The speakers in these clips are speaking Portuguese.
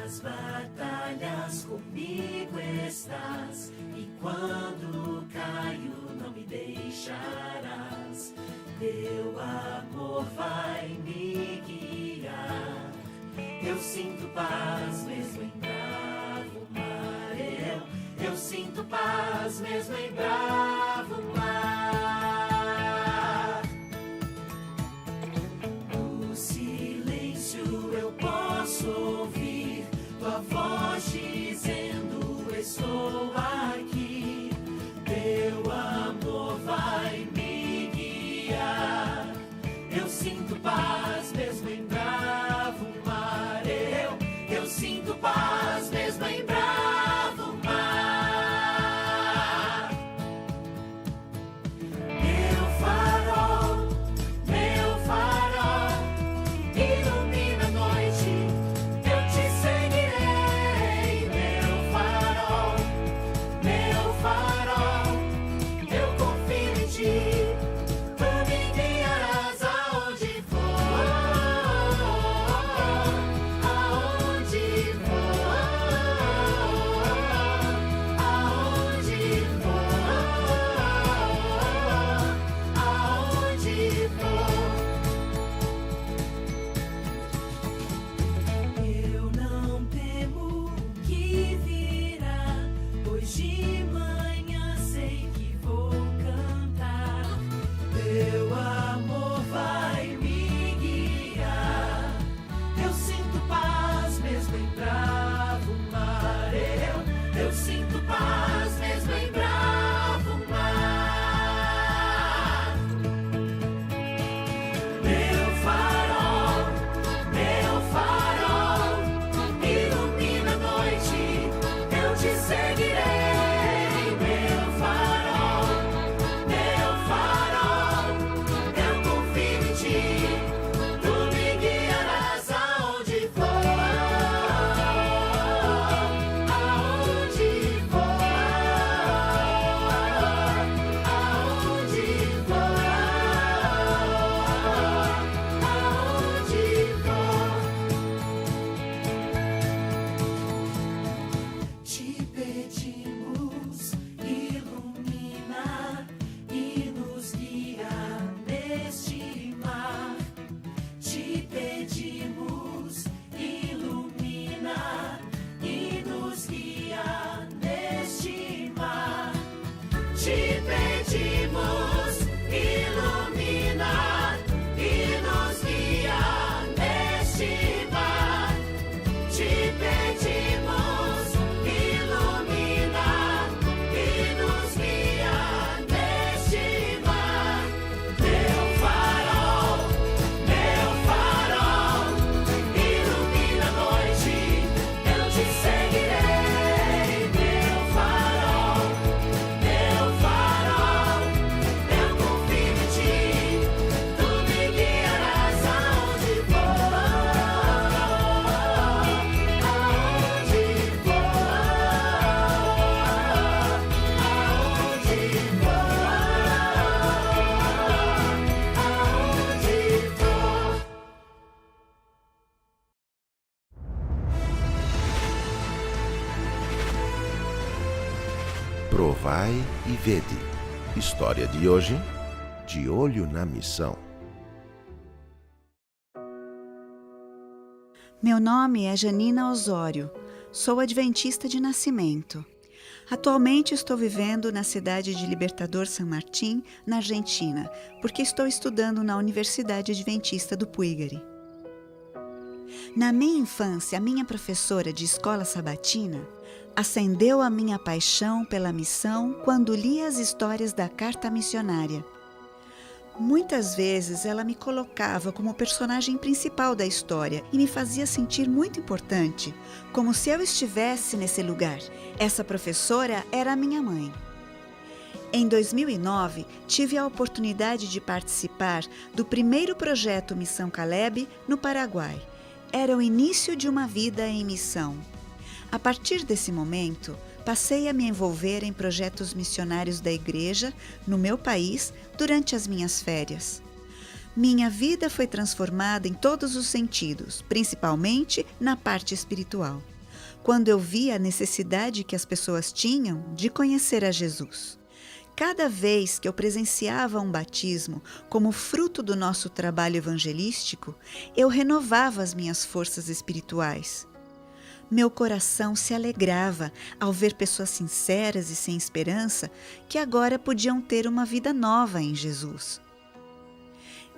Nas batalhas comigo estás, e quando caio não me deixarás. Teu amor vai me guiar. Eu sinto paz mesmo em bravo mar. Eu sinto paz mesmo em bravo mar. No silêncio eu posso ouvir tua voz dizendo: estou aqui. Teu amor vai me guiar. Eu sinto paz mesmo em bravo mar. Eu sinto paz mesmo em bravo mar. Meu farol, ilumina a noite. Eu te seguirei. Meu farol, eu confio em ti. Tu me guiarás aonde for, aonde for, aonde for. Eu não temo o que virá, pois de manhã sei que vou cantar. Teu amor vai me guiar. Eu sinto paz mesmo em bravo mar. Eu sinto paz mesmo em bravo mar. Meu farol, ilumina a noite. Eu te seguirei. Meu farol, eu confio em ti. Tu me guiarás aonde for, aonde for, aonde for, aonde for. Te pedimos, ilumina e nos guia neste mar. Te pedimos, ilumina e nos guia neste mar. Te pedimos, ilumina e nos guia neste mar. Te pedimos, ilumina e nos guia neste mar. Meu farol, ilumina a noite. Eu te seguirei. Meu farol, eu confio em ti. Tu me guiarás aonde for, aonde for, aonde for. Provai e vede. História de hoje: De olho na missão. Meu nome é Janina Osório, sou adventista de nascimento. Atualmente estou vivendo na cidade de Libertador San Martín, na Argentina, porque estou estudando na Universidade Adventista do Puigari. Na minha infância, a minha professora de escola sabatina acendeu a minha paixão pela missão quando li as histórias da carta missionária. Muitas vezes ela me colocava como personagem principal da história e me fazia sentir muito importante, como se eu estivesse nesse lugar. Essa professora era a minha mãe. Em 2009, tive a oportunidade de participar do primeiro projeto Missão Caleb no Paraguai. Era o início de uma vida em missão. A partir desse momento, passei a me envolver em projetos missionários da igreja no meu país durante as minhas férias. Minha vida foi transformada em todos os sentidos, principalmente na parte espiritual. quando eu vi a necessidade que as pessoas tinham de conhecer a Jesus. Cada vez que eu presenciava um batismo como fruto do nosso trabalho evangelístico, eu renovava as minhas forças espirituais. Meu coração se alegrava ao ver pessoas sinceras e sem esperança que agora podiam ter uma vida nova em Jesus.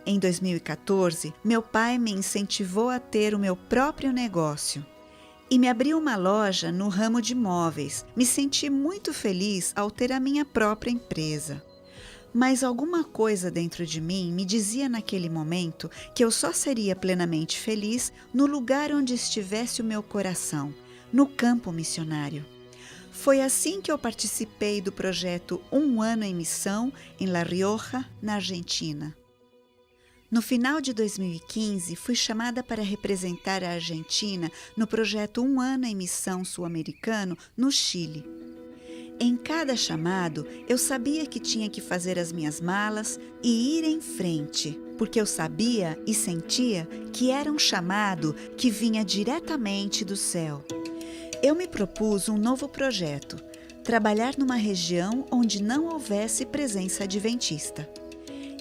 Em 2014, meu pai me incentivou a ter o meu próprio negócio e me abriu uma loja no ramo de móveis. Me senti muito feliz ao ter a minha própria empresa. Mas alguma coisa dentro de mim me dizia naquele momento que eu só seria plenamente feliz no lugar onde estivesse o meu coração, no campo missionário. Foi assim que eu participei do projeto Um Ano em Missão em La Rioja, na Argentina. No final de 2015, fui chamada para representar a Argentina no projeto Um Ano em Missão Sul-Americano, no Chile. Em cada chamado, eu sabia que tinha que fazer as minhas malas e ir em frente, porque eu sabia e sentia que era um chamado que vinha diretamente do céu. Eu me propus um novo projeto: trabalhar numa região onde não houvesse presença adventista.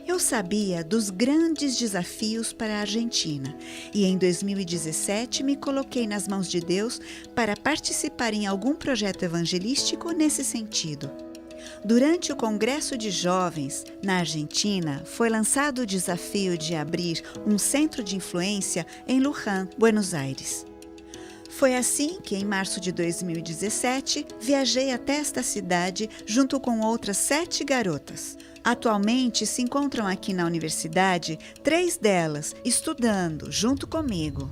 Eu sabia dos grandes desafios para a Argentina e em 2017 me coloquei nas mãos de Deus para participar em algum projeto evangelístico nesse sentido. Durante o Congresso de Jovens na Argentina, foi lançado o desafio de abrir um centro de influência em Luján, Buenos Aires. Foi assim que, em março de 2017, viajei até esta cidade junto com outras 7 garotas. Atualmente se encontram aqui na universidade 3 delas, estudando junto comigo.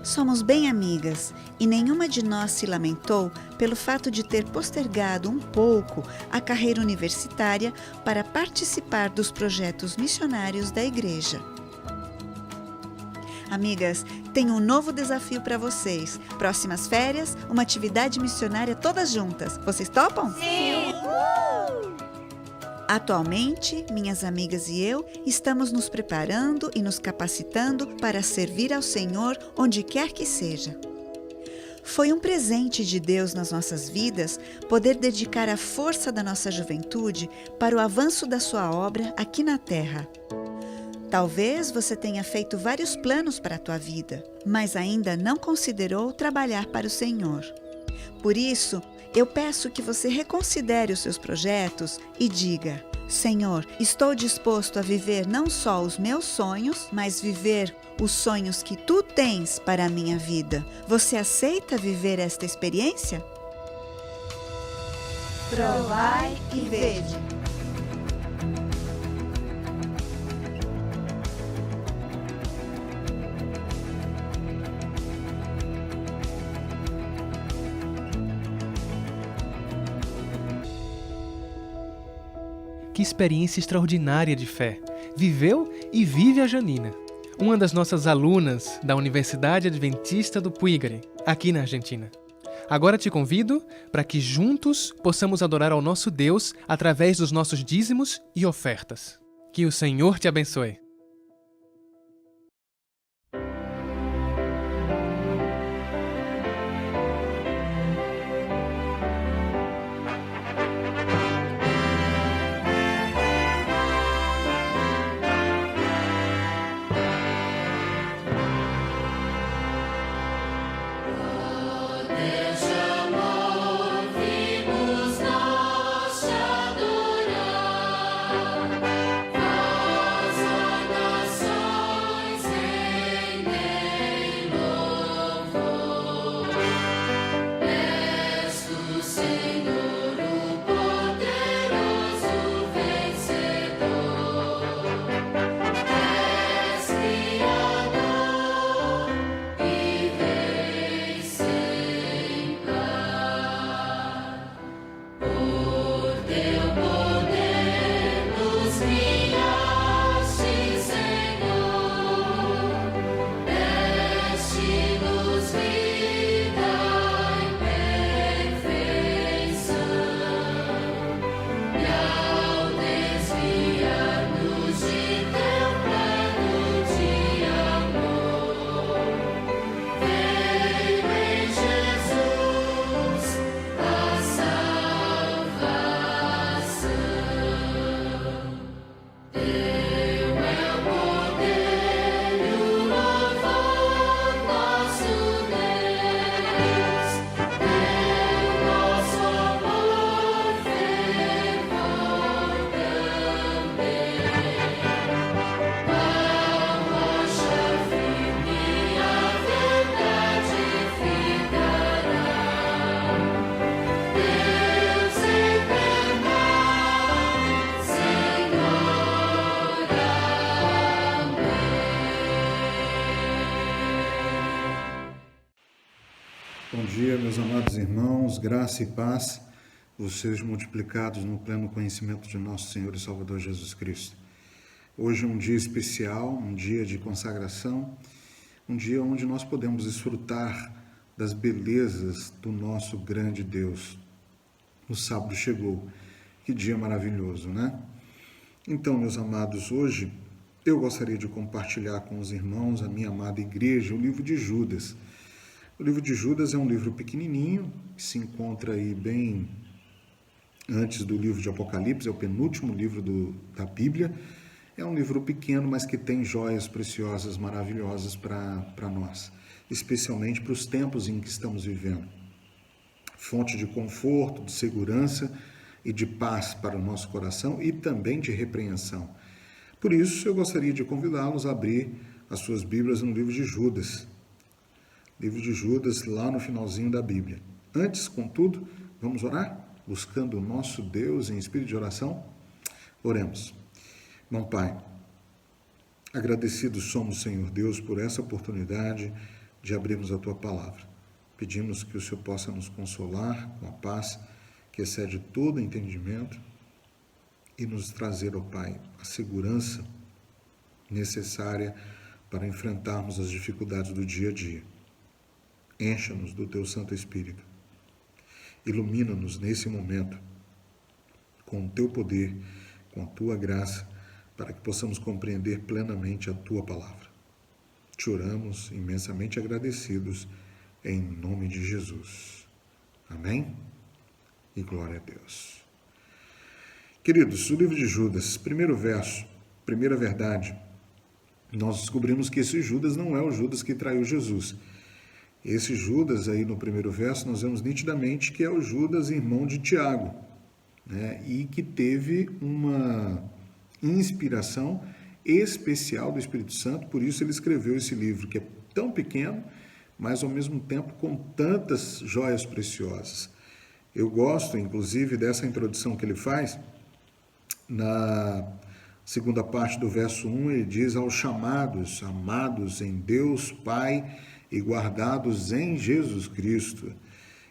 Somos bem amigas e nenhuma de nós se lamentou pelo fato de ter postergado um pouco a carreira universitária para participar dos projetos missionários da igreja. Amigas, tenho um novo desafio para vocês. Próximas férias, uma atividade missionária todas juntas. Vocês topam? Sim! Atualmente, minhas amigas e eu estamos nos preparando e nos capacitando para servir ao Senhor onde quer que seja. Foi um presente de Deus nas nossas vidas poder dedicar a força da nossa juventude para o avanço da sua obra aqui na Terra. Talvez você tenha feito vários planos para a tua vida, mas ainda não considerou trabalhar para o Senhor. Por isso, eu peço que você reconsidere os seus projetos e diga: Senhor, estou disposto a viver não só os meus sonhos, mas viver os sonhos que Tu tens para a minha vida. Você aceita viver esta experiência? Provai e vede. Que experiência extraordinária de fé! Viveu e vive a Janina, uma das nossas alunas da Universidade Adventista do Puigari, aqui na Argentina. Agora te convido para que juntos possamos adorar ao nosso Deus através dos nossos dízimos e ofertas. Que o Senhor te abençoe. Nesse amor vimos nós te adorar. Faz a dia, meus amados irmãos, graça e paz vos sejam multiplicados no pleno conhecimento de nosso Senhor e Salvador Jesus Cristo. Hoje é um dia especial, um dia de consagração, um dia onde nós podemos desfrutar das belezas do nosso grande Deus. O sábado chegou, que dia maravilhoso, né? Então, meus amados, hoje eu gostaria de compartilhar com os irmãos, a minha amada igreja, o livro de Judas. O livro de Judas é um livro pequenininho, que se encontra aí bem antes do livro de Apocalipse, é o penúltimo livro da Bíblia. É um livro pequeno, mas que tem joias preciosas, maravilhosas para nós, especialmente para os tempos em que estamos vivendo. Fonte de conforto, de segurança e de paz para o nosso coração e também de repreensão. Por isso, eu gostaria de convidá-los a abrir as suas Bíblias no livro de Judas. Livro de Judas, lá no finalzinho da Bíblia. Antes, contudo, vamos orar, buscando o nosso Deus em espírito de oração? Oremos. Bom Pai, agradecidos somos, Senhor Deus, por essa oportunidade de abrirmos a Tua Palavra. Pedimos que o Senhor possa nos consolar com a paz que excede todo entendimento e nos trazer, ó Pai, a segurança necessária para enfrentarmos as dificuldades do dia a dia. Encha-nos do Teu Santo Espírito. Ilumina-nos nesse momento com o Teu poder, com a Tua graça, para que possamos compreender plenamente a Tua Palavra. Te oramos imensamente agradecidos em nome de Jesus. Amém? E glória a Deus. Queridos, o livro de Judas, primeiro verso, primeira verdade, nós descobrimos que esse Judas não é o Judas que traiu Jesus. Esse Judas aí no primeiro verso, nós vemos nitidamente que é o Judas, irmão de Tiago, né? E que teve uma inspiração especial do Espírito Santo, por isso ele escreveu esse livro, que é tão pequeno, mas ao mesmo tempo com tantas joias preciosas. Eu gosto, inclusive, dessa introdução que ele faz. Na segunda parte do verso 1, ele diz: aos chamados, amados em Deus Pai e guardados em Jesus Cristo.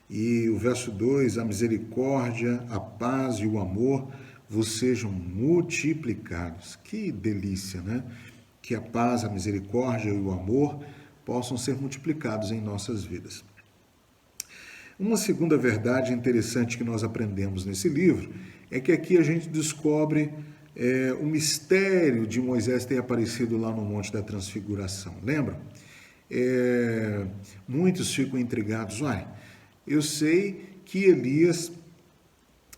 E o verso 2, a misericórdia, a paz e o amor vos sejam multiplicados. Que delícia, né? Que a paz, a misericórdia e o amor possam ser multiplicados em nossas vidas. Uma segunda verdade interessante que nós aprendemos nesse livro é que aqui a gente descobre o mistério de Moisés ter aparecido lá no Monte da Transfiguração. Lembram? Muitos ficam intrigados. Eu sei que Elias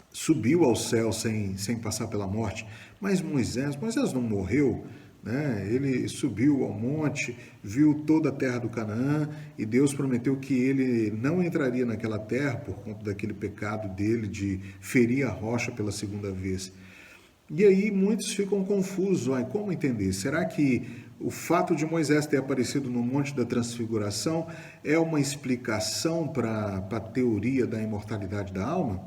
subiu ao céu sem passar pela morte, mas Moisés não morreu, né? Ele subiu ao monte, viu toda a terra do Canaã e Deus prometeu que ele não entraria naquela terra por conta daquele pecado dele de ferir a rocha pela segunda vez. E aí muitos ficam confusos, como entender? Será que o fato de Moisés ter aparecido no Monte da Transfiguração é uma explicação para a teoria da imortalidade da alma?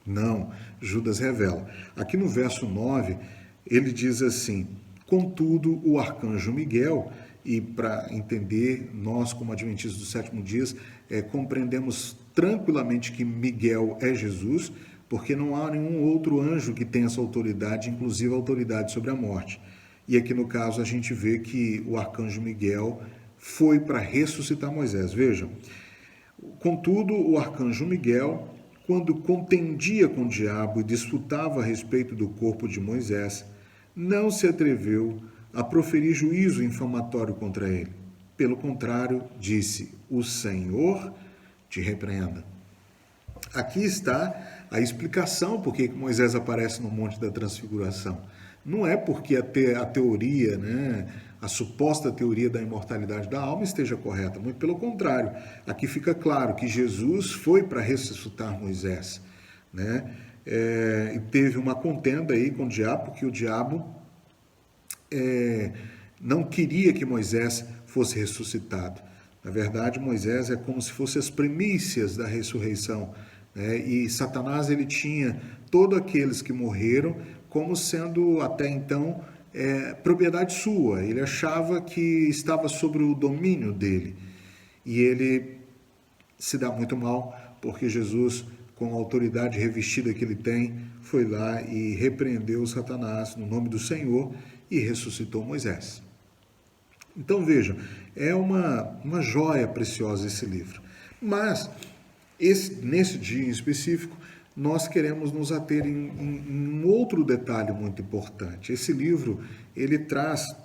Não, Judas revela. Aqui no verso 9, ele diz assim: contudo, o arcanjo Miguel, e para entender, nós como adventistas do sétimo dia, compreendemos tranquilamente que Miguel é Jesus, porque não há nenhum outro anjo que tenha essa autoridade, inclusive a autoridade sobre a morte. E aqui no caso a gente vê que o arcanjo Miguel foi para ressuscitar Moisés. Vejam, contudo, o arcanjo Miguel, quando contendia com o diabo e disputava a respeito do corpo de Moisés, não se atreveu a proferir juízo infamatório contra ele. Pelo contrário, disse: o Senhor te repreenda. Aqui está a explicação por que Moisés aparece no Monte da Transfiguração. Não é porque a teoria, né, a suposta teoria da imortalidade da alma esteja correta, muito pelo contrário. Aqui fica claro que Jesus foi para ressuscitar Moisés, né? E teve uma contenda aí com o diabo, porque o diabo não queria que Moisés fosse ressuscitado. Na verdade, Moisés é como se fosse as primícias da ressurreição, né? E Satanás, ele tinha todos aqueles que morreram como sendo até então propriedade sua. Ele achava que estava sobre o domínio dele. E ele se dá muito mal, porque Jesus, com a autoridade revestida que ele tem, foi lá e repreendeu Satanás no nome do Senhor e ressuscitou Moisés. Então vejam, é uma joia preciosa esse livro. Mas, nesse dia em específico, nós queremos nos ater em um outro detalhe muito importante. Esse livro, ele traz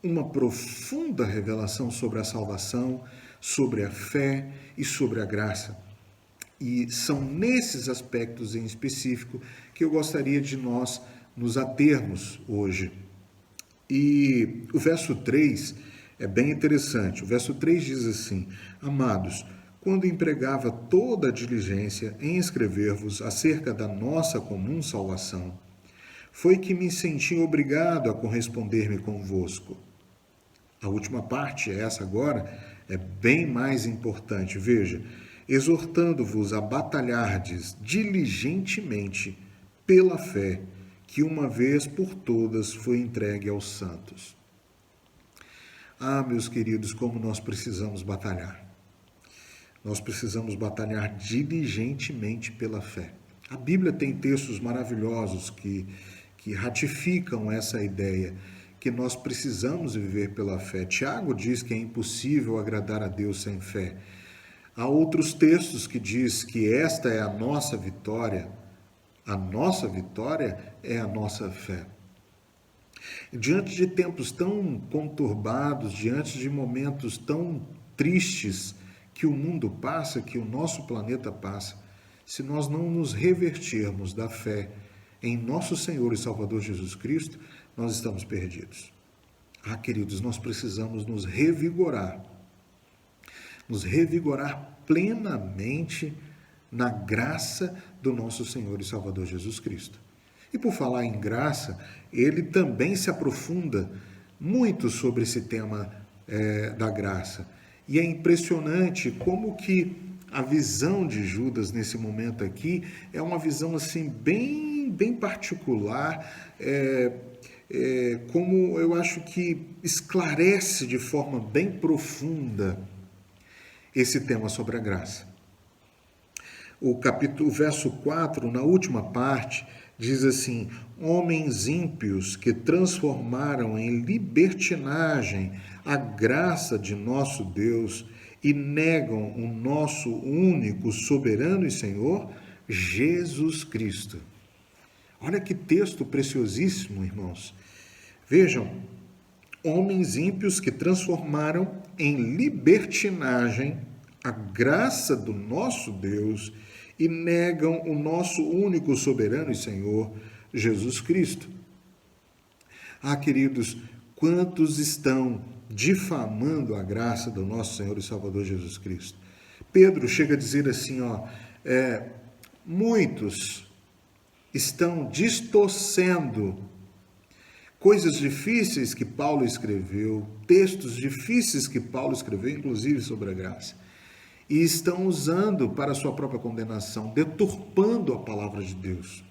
uma profunda revelação sobre a salvação, sobre a fé e sobre a graça. E são nesses aspectos em específico que eu gostaria de nós nos atermos hoje. E o verso 3 é bem interessante. O verso 3 diz assim: Amados, quando empregava toda a diligência em escrever-vos acerca da nossa comum salvação, foi que me senti obrigado a corresponder-me convosco. A última parte, essa agora, é bem mais importante. Veja, exortando-vos a batalhardes diligentemente pela fé que uma vez por todas foi entregue aos santos. Ah, meus queridos, como nós precisamos batalhar. Nós precisamos batalhar diligentemente pela fé. A Bíblia tem textos maravilhosos que ratificam essa ideia, que nós precisamos viver pela fé. Tiago diz que é impossível agradar a Deus sem fé. Há outros textos que diz que esta é a nossa vitória. A nossa vitória é a nossa fé. Diante de tempos tão conturbados, diante de momentos tão tristes que o mundo passa, que o nosso planeta passa, se nós não nos revertermos da fé em nosso Senhor e Salvador Jesus Cristo, nós estamos perdidos. Ah, queridos, nós precisamos nos revigorar plenamente na graça do nosso Senhor e Salvador Jesus Cristo. E por falar em graça, ele também se aprofunda muito sobre esse tema da graça. E é impressionante como que a visão de Judas nesse momento aqui é uma visão assim bem particular, como eu acho que esclarece de forma bem profunda esse tema sobre a graça. O verso 4, na última parte, diz assim: homens ímpios que transformaram em libertinagem a graça de nosso Deus e negam o nosso único, soberano e Senhor, Jesus Cristo. Olha que texto preciosíssimo, irmãos. Vejam, homens ímpios que transformaram em libertinagem a graça do nosso Deus e negam o nosso único, soberano e Senhor, Jesus Cristo. Ah, queridos, quantos estão difamando a graça do nosso Senhor e Salvador Jesus Cristo? Pedro chega a dizer assim, muitos estão distorcendo coisas difíceis que Paulo escreveu, textos difíceis que Paulo escreveu, inclusive sobre a graça, e estão usando para a sua própria condenação, deturpando a palavra de Deus.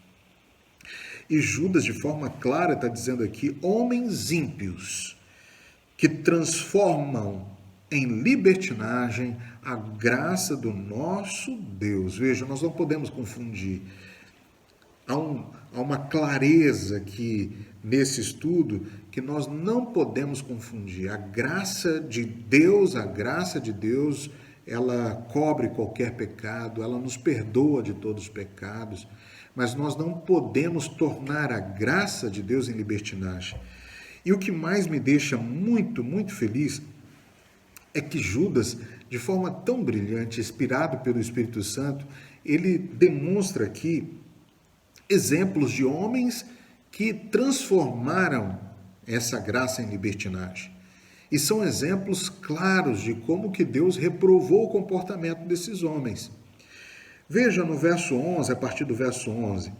E Judas, de forma clara, está dizendo aqui, homens ímpios que transformam em libertinagem a graça do nosso Deus. Veja, nós não podemos confundir. Há uma clareza aqui nesse estudo que nós não podemos confundir. A graça de Deus, ela cobre qualquer pecado, ela nos perdoa de todos os pecados, mas nós não podemos tornar a graça de Deus em libertinagem. E o que mais me deixa muito, muito feliz é que Judas, de forma tão brilhante, inspirado pelo Espírito Santo, ele demonstra aqui exemplos de homens que transformaram essa graça em libertinagem. E são exemplos claros de como que Deus reprovou o comportamento desses homens. Veja no verso 11, a partir do verso 11,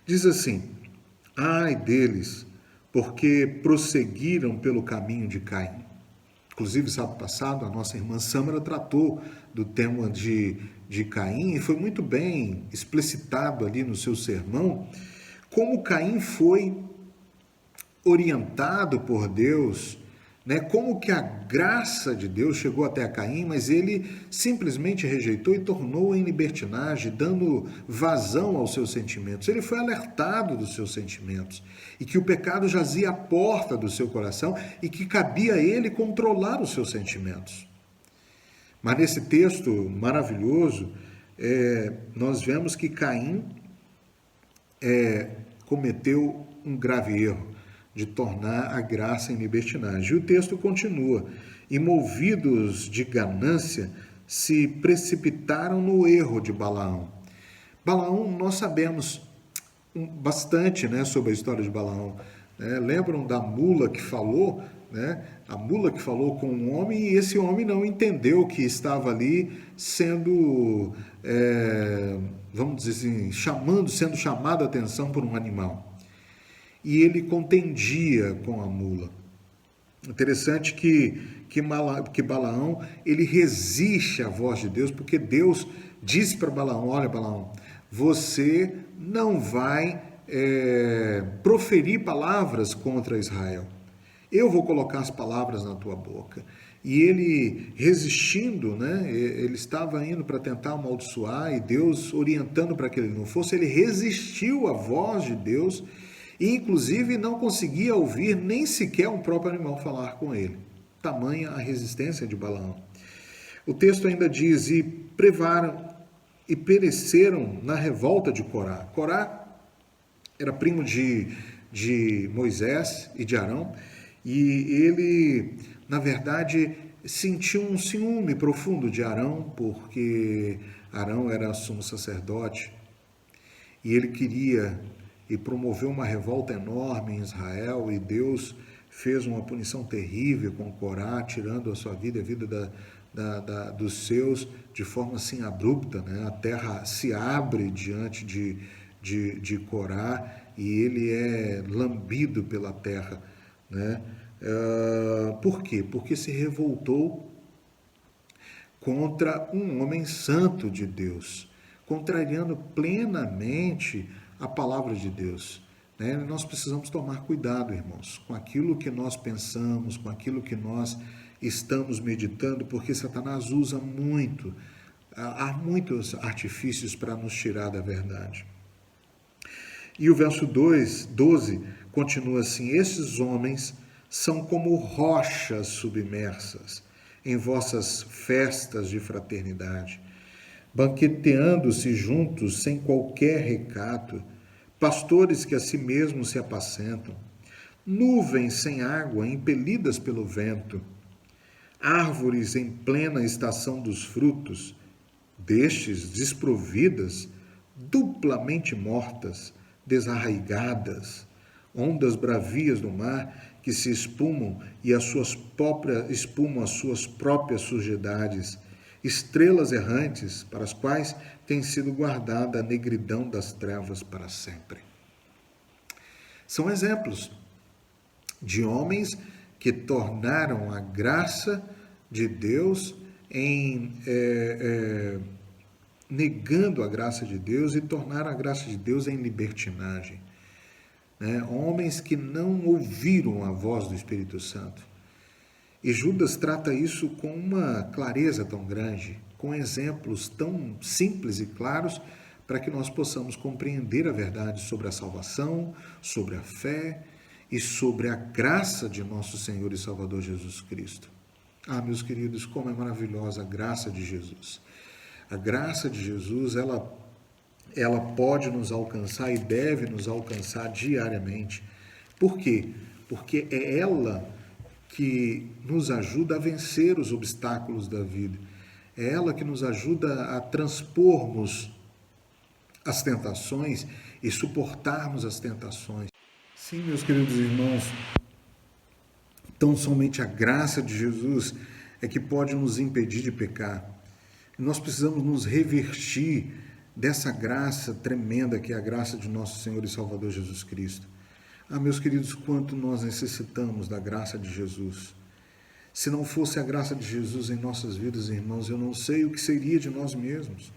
diz assim: ai deles, porque prosseguiram pelo caminho de Caim. Inclusive, sábado passado, a nossa irmã Sâmara tratou do tema de Caim e foi muito bem explicitado ali no seu sermão como Caim foi orientado por Deus né? Como que a graça de Deus chegou até a Caim, mas ele simplesmente rejeitou e tornou em libertinagem, dando vazão aos seus sentimentos. Ele foi alertado dos seus sentimentos e que o pecado jazia à porta do seu coração e que cabia a ele controlar os seus sentimentos. Mas nesse texto maravilhoso, nós vemos que Caim cometeu um grave erro de tornar a graça em libertinagem. E o texto continua: e movidos de ganância, se precipitaram no erro de Balaão. Balaão, nós sabemos bastante, né, sobre a história de Balaão. Lembram da mula que falou, né? A mula que falou com um homem e esse homem não entendeu que estava ali sendo, vamos dizer assim, sendo chamado a atenção por um animal. E ele contendia com a mula. Interessante que Balaão, ele resiste à voz de Deus, porque Deus disse para Balaão: olha, Balaão, você não vai proferir palavras contra Israel. Eu vou colocar as palavras na tua boca. E ele resistindo, né? Ele estava indo para tentar amaldiçoar e Deus orientando para que ele não fosse, ele resistiu à voz de Deus e inclusive não conseguia ouvir nem sequer um próprio animal falar com ele. Tamanha a resistência de Balaão. O texto ainda diz: e prevaram e pereceram na revolta de Corá. Corá era primo de Moisés e de Arão, e ele, na verdade, sentiu um ciúme profundo de Arão, porque Arão era sumo sacerdote, e ele queria e promoveu uma revolta enorme em Israel, e Deus fez uma punição terrível com Corá, tirando a sua vida e a vida dos seus de forma assim abrupta, né? A terra se abre diante de Corá e ele é lambido pela terra, né? Por quê? Porque se revoltou contra um homem santo de Deus, contrariando plenamente a palavra de Deus, né? Nós precisamos tomar cuidado, irmãos, com aquilo que nós pensamos, com aquilo que nós estamos meditando, porque Satanás usa muito, há muitos artifícios para nos tirar da verdade. E o verso 12 continua assim: esses homens são como rochas submersas em vossas festas de fraternidade, banqueteando-se juntos sem qualquer recato, pastores que a si mesmos se apacentam, nuvens sem água impelidas pelo vento, árvores em plena estação dos frutos, destes desprovidas, duplamente mortas, desarraigadas, ondas bravias do mar que se espumam e espumam as suas próprias sujidades, estrelas errantes para as quais tem sido guardada a negridão das trevas para sempre. São exemplos de homens que tornaram a graça de Deus negando a graça de Deus e tornaram a graça de Deus em libertinagem. Homens que não ouviram a voz do Espírito Santo. E Judas trata isso com uma clareza tão grande, com exemplos tão simples e claros, para que nós possamos compreender a verdade sobre a salvação, sobre a fé e sobre a graça de nosso Senhor e Salvador Jesus Cristo. Meus queridos, como é maravilhosa a graça de Jesus. A graça de Jesus, ela pode nos alcançar e deve nos alcançar diariamente. Por quê? Porque é ela que nos ajuda a vencer os obstáculos da vida. É ela que nos ajuda a transpormos as tentações e suportarmos as tentações. Sim, meus queridos irmãos, tão somente a graça de Jesus é que pode nos impedir de pecar. Nós precisamos nos revestir dessa graça tremenda que é a graça de nosso Senhor e Salvador Jesus Cristo. Meus queridos, quanto nós necessitamos da graça de Jesus. Se não fosse a graça de Jesus em nossas vidas, irmãos, eu não sei o que seria de nós mesmos.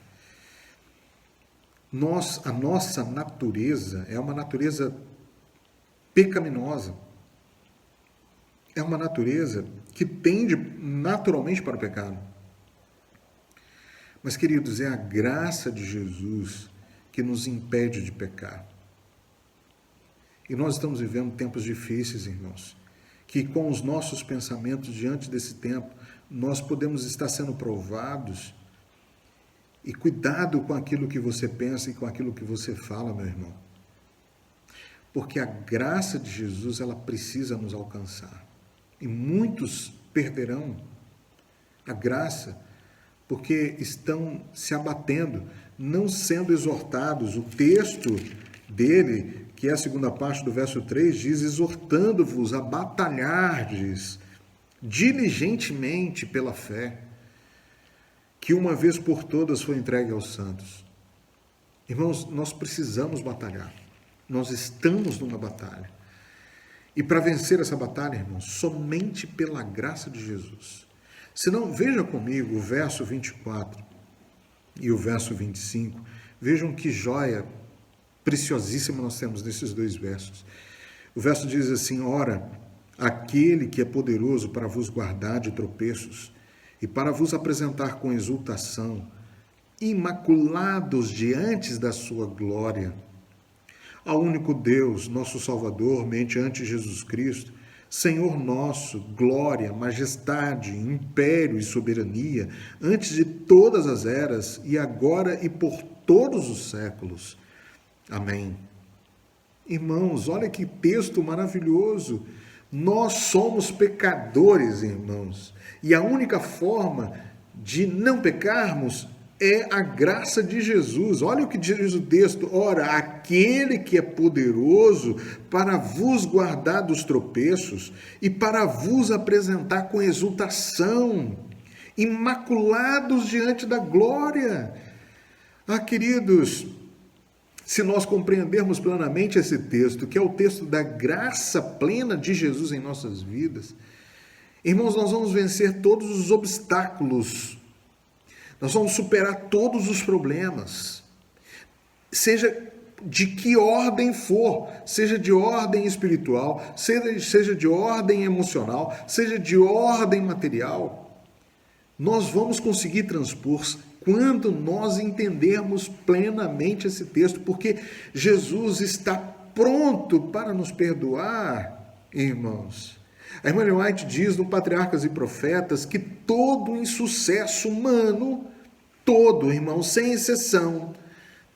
A nossa natureza é uma natureza pecaminosa. é uma natureza que tende naturalmente para o pecado. Mas, queridos, é a graça de Jesus que nos impede de pecar. E nós estamos vivendo tempos difíceis, irmãos, que com os nossos pensamentos diante desse tempo, nós podemos estar sendo provados. E cuidado com aquilo que você pensa e com aquilo que você fala, meu irmão. Porque a graça de Jesus, ela precisa nos alcançar. E muitos perderão a graça porque estão se abatendo, não sendo exortados. O texto dele, que é a segunda parte do verso 3, diz: exortando-vos a batalhardes diligentemente pela fé, que uma vez por todas foi entregue aos santos. Irmãos, nós precisamos batalhar. Nós estamos numa batalha. E para vencer essa batalha, irmãos, somente pela graça de Jesus. Se não, veja comigo o verso 24 e o verso 25. Vejam que joia preciosíssima nós temos nesses dois versos. O verso diz assim: ora, aquele que é poderoso para vos guardar de tropeços e para vos apresentar com exultação, imaculados diante da sua glória, ao único Deus, nosso Salvador, mediante Jesus Cristo, Senhor nosso, glória, majestade, império e soberania, antes de todas as eras, e agora e por todos os séculos. Amém. Irmãos, olha que texto maravilhoso. Nós somos pecadores, irmãos, e a única forma de não pecarmos é a graça de Jesus. Olha o que diz o texto: ora, aquele que é poderoso para vos guardar dos tropeços e para vos apresentar com exultação, imaculados diante da glória. Queridos, se nós compreendermos plenamente esse texto, que é o texto da graça plena de Jesus em nossas vidas, irmãos, nós vamos vencer todos os obstáculos. Nós vamos superar todos os problemas, seja de que ordem for, seja de ordem espiritual, seja de ordem emocional, seja de ordem material. Nós vamos conseguir transpor quando nós entendermos plenamente esse texto, porque Jesus está pronto para nos perdoar, irmãos. A irmã Ellen White diz no Patriarcas e Profetas que todo insucesso humano, todo, irmão, sem exceção,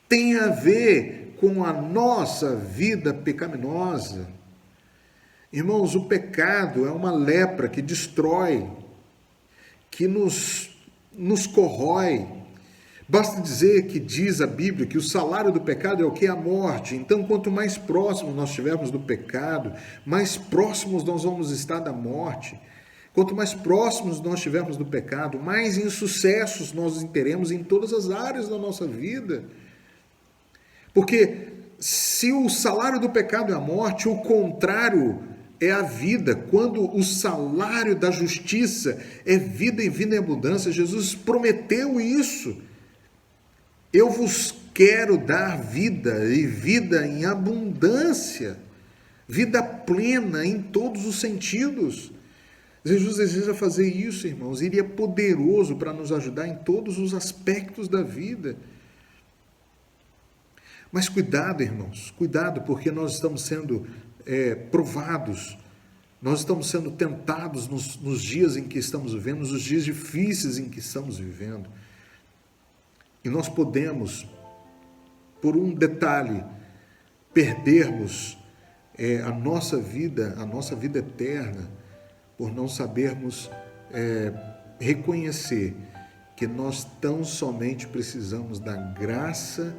tem a ver com a nossa vida pecaminosa. Irmãos, o pecado é uma lepra que destrói, que nos corrói. Basta dizer que diz a Bíblia que o salário do pecado é o que? A morte. Então, quanto mais próximos nós estivermos do pecado, mais próximos nós vamos estar da morte. Quanto mais próximos nós estivermos do pecado, mais insucessos nós teremos em todas as áreas da nossa vida. Porque se o salário do pecado é a morte, o contrário é a vida. Quando o salário da justiça é vida e vida em abundância, Jesus prometeu isso. Eu vos quero dar vida e vida em abundância, vida plena em todos os sentidos. Jesus deseja fazer isso, irmãos. Ele é poderoso para nos ajudar em todos os aspectos da vida. Mas cuidado, irmãos, cuidado, porque nós estamos sendo provados, nós estamos sendo tentados nos dias em que estamos vivendo, nos dias difíceis em que estamos vivendo. E nós podemos, por um detalhe, perdermos a nossa vida eterna, por não sabermos reconhecer que nós tão somente precisamos da graça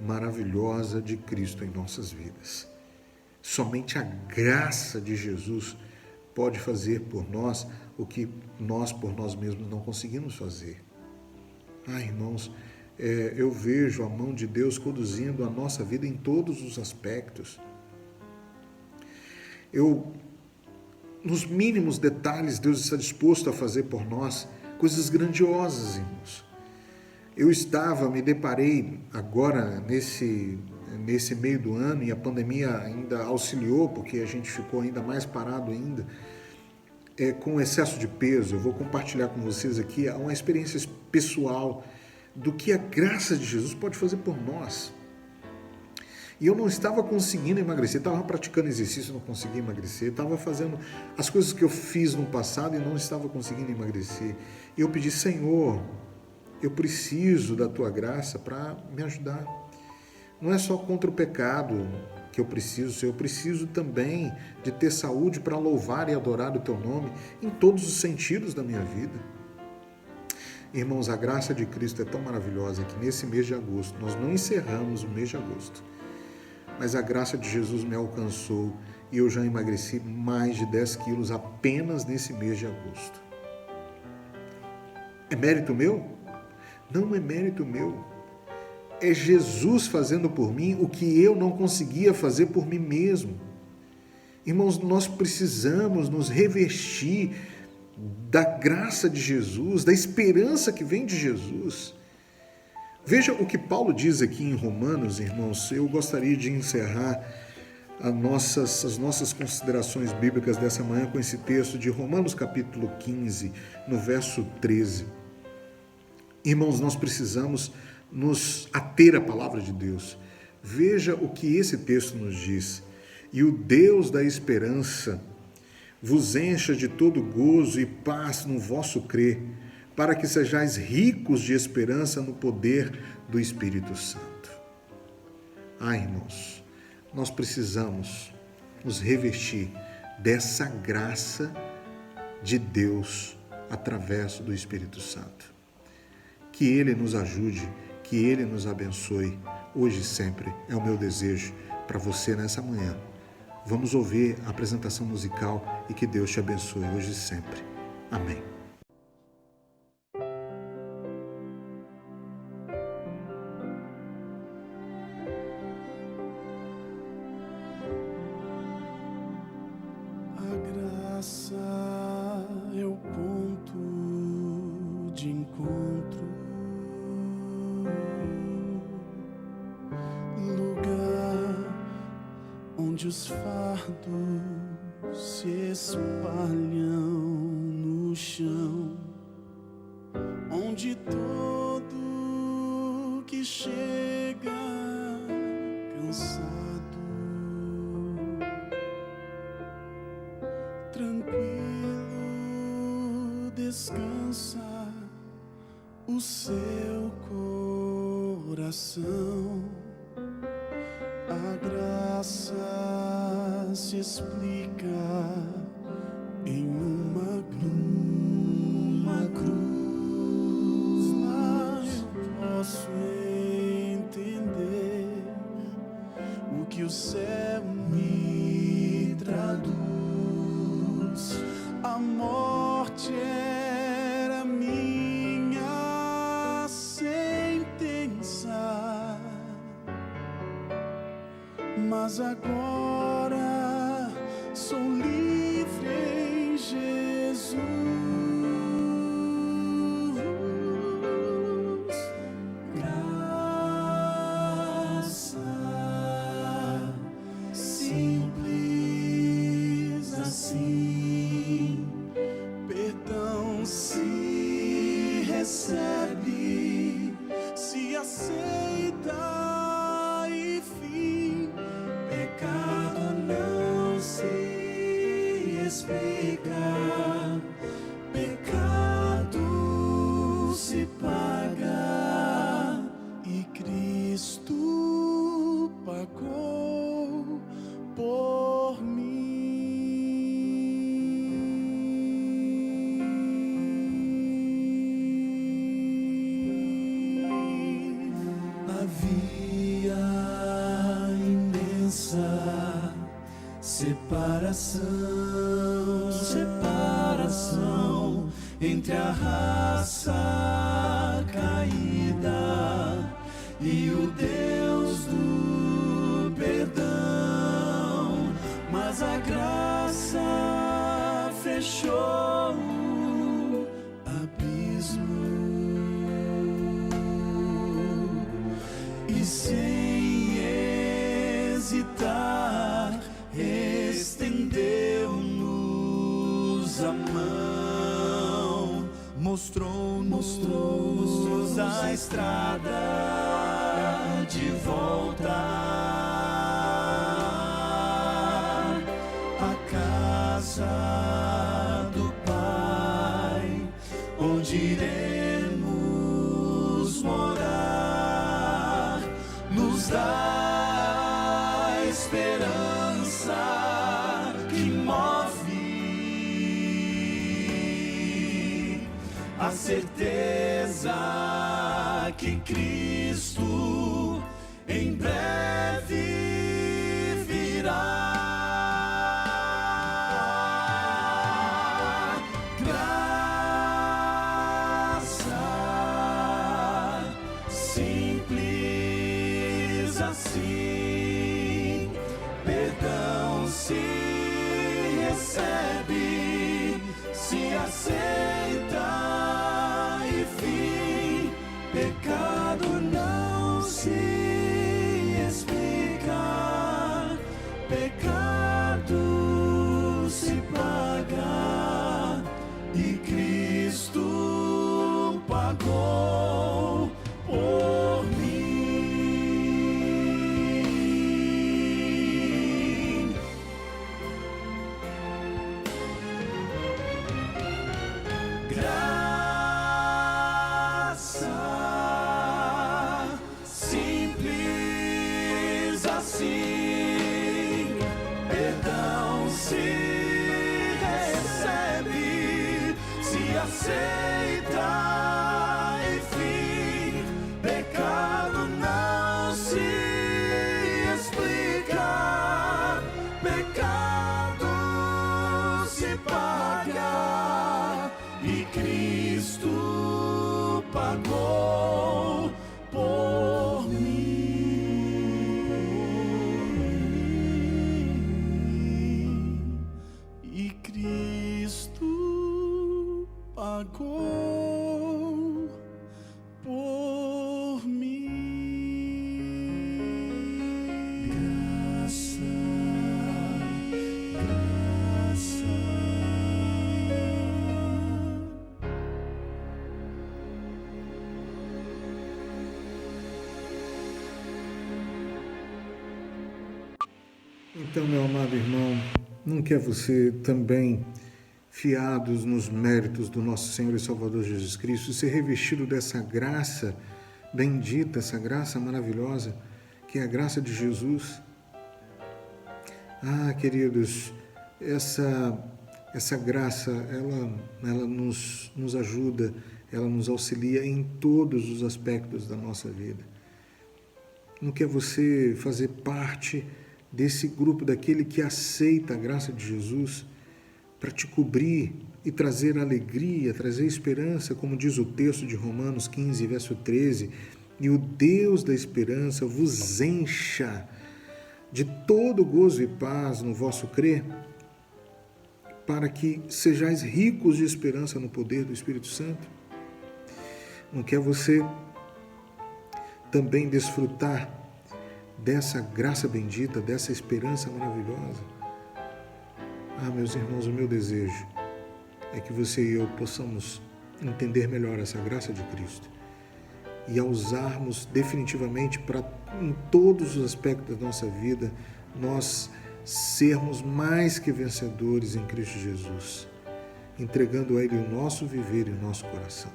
maravilhosa de Cristo em nossas vidas. Somente a graça de Jesus pode fazer por nós o que nós por nós mesmos não conseguimos fazer. Irmãos, eu vejo a mão de Deus conduzindo a nossa vida em todos os aspectos. Nos mínimos detalhes, Deus está disposto a fazer por nós coisas grandiosas, irmãos. Me deparei agora nesse meio do ano, e a pandemia ainda auxiliou, porque a gente ficou ainda mais parado ainda. com excesso de peso, eu vou compartilhar com vocês aqui uma experiência pessoal do que a graça de Jesus pode fazer por nós. E eu não estava conseguindo emagrecer, estava praticando exercício, não conseguia emagrecer, estava fazendo as coisas que eu fiz no passado e não estava conseguindo emagrecer. E eu pedi, Senhor, eu preciso da Tua graça para me ajudar. Não é só contra o pecado que eu preciso também de ter saúde para louvar e adorar o Teu nome em todos os sentidos da minha vida. Irmãos, a graça de Cristo é tão maravilhosa que nesse mês de agosto, nós não encerramos o mês de agosto, mas a graça de Jesus me alcançou e eu já emagreci mais de 10 quilos apenas nesse mês de agosto. É mérito meu? Não é mérito meu. É Jesus fazendo por mim o que eu não conseguia fazer por mim mesmo. Irmãos, nós precisamos nos revestir da graça de Jesus, da esperança que vem de Jesus. Veja o que Paulo diz aqui em Romanos, irmãos. Eu gostaria de encerrar as nossas considerações bíblicas dessa manhã com esse texto de Romanos capítulo 15, no verso 13. Irmãos, nós precisamos nos ater à palavra de Deus. Veja o que esse texto nos diz. E o Deus da esperança vos encha de todo gozo e paz no vosso crer, para que sejais ricos de esperança no poder do Espírito Santo. Irmãos, nós precisamos nos revestir dessa graça de Deus através do Espírito Santo. Que Ele nos ajude, que Ele nos abençoe, hoje e sempre, é o meu desejo para você nessa manhã. Vamos ouvir a apresentação musical e que Deus te abençoe hoje e sempre. Amém. A graça é o ponto de encontro, lugar onde os fardos se espalham no chão, onde todo que chega cansado, tranquilo, descansa o seu coração. A graça se explica em uma cruz. Lá eu posso entender o que o céu me traduz. A morte era minha sentença, mas agora sou livre em Jesus. Graça simples assim, perdão se recebe, se aceita. Pecado não se explica, pecado se paga e Cristo pagou por mim. Havia separação entre a raça caída e o Deus do perdão, mas a graça fechou o abismo e sem hesitar estendeu-nos a mão, mostrou-nos a estrada de volta à casa do Pai, onde iremos morar. Nos dá esperança que move, a certeza que Cristo em breve virá. Graça simples assim, perdão se recebe, se aceita e fim, pecado não se explica, pecado se paga e Cristo pagou por mim. Graça simples assim, perdão se recebe, se aceita e fim, pecado não se explica, pecado se paga e Cristo pagou por mim. E Cristo pagou por mim. Graça, graça. Então, meu amado irmão, não quer você também, fiados nos méritos do nosso Senhor e Salvador Jesus Cristo, ser revestido dessa graça bendita, essa graça maravilhosa, que é a graça de Jesus? Ah, queridos, essa graça, ela nos ajuda, ela nos auxilia em todos os aspectos da nossa vida. Não quer você fazer parte desse grupo, daquele que aceita a graça de Jesus para te cobrir e trazer alegria, trazer esperança, como diz o texto de Romanos 15, verso 13, e o Deus da esperança vos encha de todo gozo e paz no vosso crer, para que sejais ricos de esperança no poder do Espírito Santo. Não quer você também desfrutar dessa graça bendita, dessa esperança maravilhosa? Ah, meus irmãos, o meu desejo é que você e eu possamos entender melhor essa graça de Cristo e a usarmos definitivamente para, em todos os aspectos da nossa vida, nós sermos mais que vencedores em Cristo Jesus, entregando a Ele o nosso viver e o nosso coração.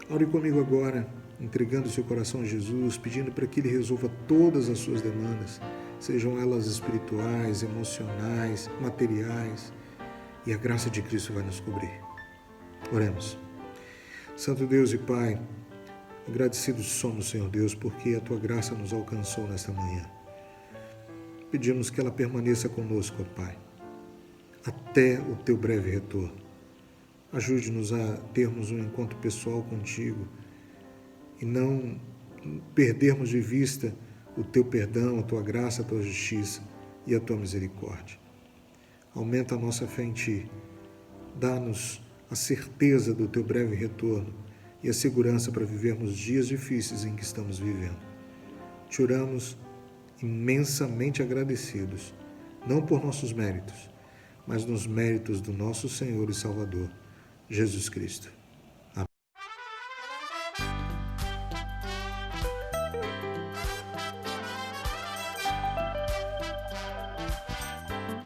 Ore comigo agora, entregando seu coração a Jesus, pedindo para que Ele resolva todas as suas demandas, sejam elas espirituais, emocionais, materiais, e a graça de Cristo vai nos cobrir. Oremos. Santo Deus e Pai, agradecidos somos, Senhor Deus, porque a Tua graça nos alcançou nesta manhã. Pedimos que ela permaneça conosco, ó Pai, até o Teu breve retorno. Ajude-nos a termos um encontro pessoal contigo e não perdermos de vista o Teu perdão, a Tua graça, a Tua justiça e a Tua misericórdia. Aumenta a nossa fé em Ti, dá-nos a certeza do Teu breve retorno e a segurança para vivermos dias difíceis em que estamos vivendo. Te oramos imensamente agradecidos, não por nossos méritos, mas nos méritos do nosso Senhor e Salvador, Jesus Cristo.